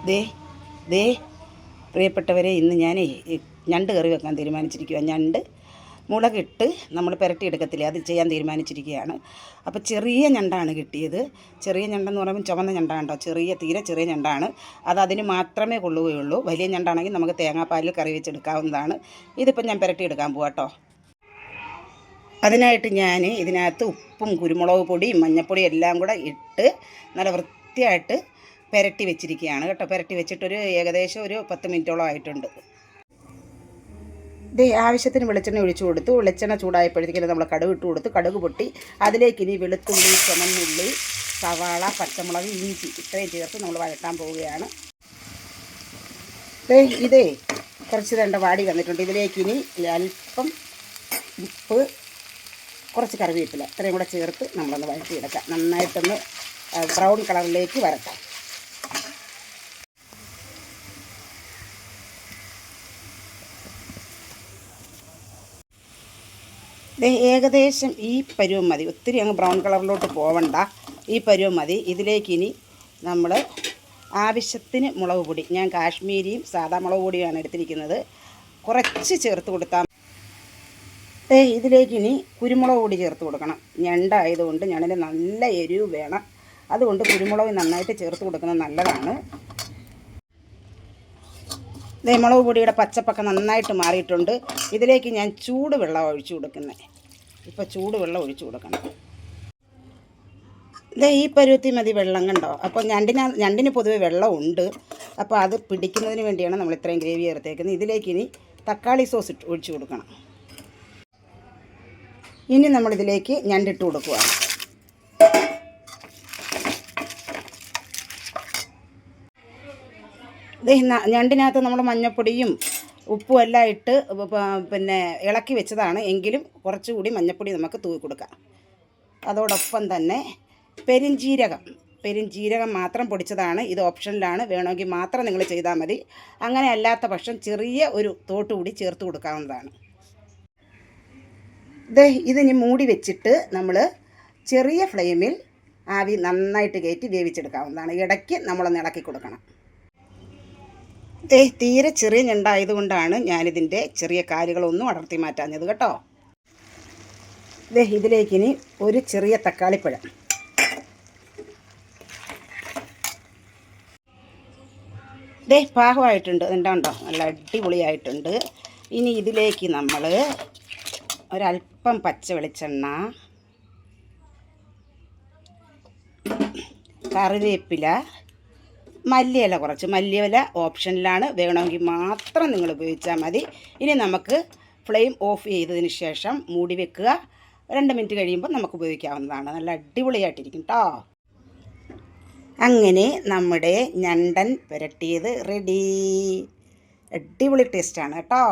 ദേ ദേ പ്രിയപ്പെട്ടവരെ, ഇന്ന് ഞാൻ ഞണ്ട് കറി വെക്കാൻ തീരുമാനിച്ചിരിക്കുക. ഞണ്ട് മുളകിട്ട് നമ്മൾ പുരട്ടിയെടുക്കത്തില്ലേ, അത് ചെയ്യാൻ തീരുമാനിച്ചിരിക്കുകയാണ്. അപ്പോൾ ചെറിയ ഞണ്ടാണ് കിട്ടിയത്. ചെറിയ ഞണ്ടെന്ന് പറയുമ്പോൾ ചുവന്ന ഞണ്ടാണ് കേട്ടോ, തീരെ ചെറിയ ഞണ്ടാണ്. അത് അതിന് മാത്രമേ കൊള്ളുകയുള്ളൂ. വലിയ ഞണ്ടാണെങ്കിൽ നമുക്ക് തേങ്ങാപ്പാലിൽ കറി വെച്ചെടുക്കാവുന്നതാണ്. ഇതിപ്പോൾ ഞാൻ പുരട്ടിയെടുക്കാൻ പോകാം കേട്ടോ. അതിനായിട്ട് ഞാൻ ഇതിനകത്ത് ഉപ്പും കുരുമുളക് പൊടിയും മഞ്ഞൾപ്പൊടിയും എല്ലാം കൂടെ ഇട്ട് നല്ല വൃത്തിയായിട്ട് പുരട്ടി വെച്ചിരിക്കുകയാണ് കേട്ടോ. പുരട്ടി വെച്ചിട്ടൊരു ഏകദേശം ഒരു 10 മിനിറ്റോളം ആയിട്ടുണ്ട്. ഇത് ആവശ്യത്തിന് വെളിച്ചെണ്ണ ഒഴിച്ചു കൊടുത്തു. വെളിച്ചെണ്ണ ചൂടായപ്പോഴത്തേക്കും നമ്മൾ കടുക് ഇട്ട് കൊടുത്ത് കടുക് പൊട്ടി അതിലേക്ക് ഇനി വെളുത്തുള്ളി, ചുമന്നുള്ളി, സവാള, പച്ചമുളക്, ഇഞ്ചി ഇത്രയും ചേർത്ത് നമ്മൾ വഴട്ടാൻ പോവുകയാണ്. ഇതേ കുറച്ച് രണ്ട് വാടി വന്നിട്ടുണ്ട്. ഇതിലേക്ക് ഇനി അല്പം ഉപ്പ്, കുറച്ച് കറിവേപ്പില ഇത്രയും കൂടെ ചേർത്ത് നമ്മളൊന്ന് വഴറ്റിയെടുക്കാം. നന്നായിട്ടൊന്ന് ബ്രൗൺ കളറിലേക്ക് വരട്ടാം. ഏകദേശം ഈ പരുവം മതി, ഒത്തിരി അങ്ങ് ബ്രൗൺ കളറിലോട്ട് പോവണ്ട. ഈ പരുവം മതി. ഇതിലേക്ക് ഇനി നമ്മൾ ആവശ്യത്തിന് മുളക് പൊടി, ഞാൻ കാശ്മീരിയും സാദാ മുളക് പൊടിയാണ് എടുത്തിരിക്കുന്നത്, കുറച്ച് ചേർത്ത് കൊടുത്താൽ. ഇതിലേക്ക് ഇനി കുരുമുളക് പൊടി ചേർത്ത് കൊടുക്കണം. ഞണ്ടായതുകൊണ്ട് ഞണ്ടിന് നല്ല എരിവ് വേണം, അതുകൊണ്ട് കുരുമുളക് നന്നായിട്ട് ചേർത്ത് കൊടുക്കുന്നത് നല്ലതാണ്. മുളക് പൊടിയുടെ പച്ചപ്പൊക്കെ നന്നായിട്ട് മാറിയിട്ടുണ്ട്. ഇതിലേക്ക് ഞാൻ ചൂടുവെള്ളം ഒഴിച്ചു കൊടുക്കുന്നത്. ഇപ്പോൾ ചൂടുവെള്ളം ഒഴിച്ചു കൊടുക്കണം. ഈ പരുവത്തി മതി വെള്ളം, കണ്ടോ. അപ്പോൾ ഞണ്ടിന് പൊതുവെ വെള്ളം ഉണ്ട്, അപ്പോൾ അത് പിടിക്കുന്നതിന് വേണ്ടിയാണ് നമ്മൾ ഇത്രയും ഗ്രേവി ചേർത്തേക്കുന്നത്. ഇതിലേക്ക് ഇനി തക്കാളി സോസ് ഒഴിച്ചു കൊടുക്കണം. ഇനി നമ്മളിതിലേക്ക് ഞണ്ടിട്ട് കൊടുക്കുകയാണ്. ഞണ്ടിനകത്ത് നമ്മൾ മഞ്ഞൾപ്പൊടിയും ഉപ്പും എല്ലാം ഇട്ട് പിന്നെ ഇളക്കി വെച്ചതാണ്, എങ്കിലും കുറച്ചുകൂടി മഞ്ഞൾപ്പൊടി നമുക്ക് തൂക്കി കൊടുക്കാം. അതോടൊപ്പം തന്നെ പെരിഞ്ജീരകം മാത്രം പൊടിച്ചതാണ്. ഇത് ഓപ്ഷനിലാണ്, വേണമെങ്കിൽ മാത്രം നിങ്ങൾ ചെയ്താൽ മതി. അങ്ങനെ അല്ലാത്ത പക്ഷം ചെറിയ ഒരു തോട്ട് കൂടി ചേർത്ത് കൊടുക്കാവുന്നതാണ്. ഇതിനി മൂടി വെച്ചിട്ട് നമ്മൾ ചെറിയ ഫ്ലെയിമിൽ ആവി നന്നായിട്ട് കയറ്റി വേവിച്ചെടുക്കാവുന്നതാണ്. ഇടയ്ക്ക് നമ്മളൊന്ന് ഇളക്കി കൊടുക്കണം. തീരെ ചെറിയ ഞണ്ടായതുകൊണ്ടാണ് ഞാനിതിൻ്റെ ചെറിയ കാലുകളൊന്നും അടർത്തി മാറ്റാഞ്ഞത് കേട്ടോ. ഇതിലേക്കിനി ഒരു ചെറിയ തക്കാളിപ്പഴം, പാകമായിട്ടുണ്ട്. എന്താണ്ടോ നല്ല അടിപൊളിയായിട്ടുണ്ട്. ഇനി ഇതിലേക്ക് നമ്മൾ ഒരല്പം പച്ച വെളിച്ചെണ്ണ, കറിവേപ്പില, മല്ലിയില, കുറച്ച് മല്ലിയില ഓപ്ഷനിലാണ്, വേണമെങ്കിൽ മാത്രം നിങ്ങൾ ഉപയോഗിച്ചാൽ മതി. ഇനി നമുക്ക് ഫ്ലെയിം ഓഫ് ചെയ്തതിന് ശേഷം മൂടി വെക്കുക. 2 മിനിറ്റ് കഴിയുമ്പോൾ നമുക്ക് ഉപയോഗിക്കാവുന്നതാണ്. നല്ല അടിപൊളിയായിട്ടിരിക്കും കേട്ടോ. അങ്ങനെ നമ്മുടെ ഞണ്ടൻ പുരട്ടിയത് റെഡി. അടിപൊളി ടേസ്റ്റാണ് കേട്ടോ.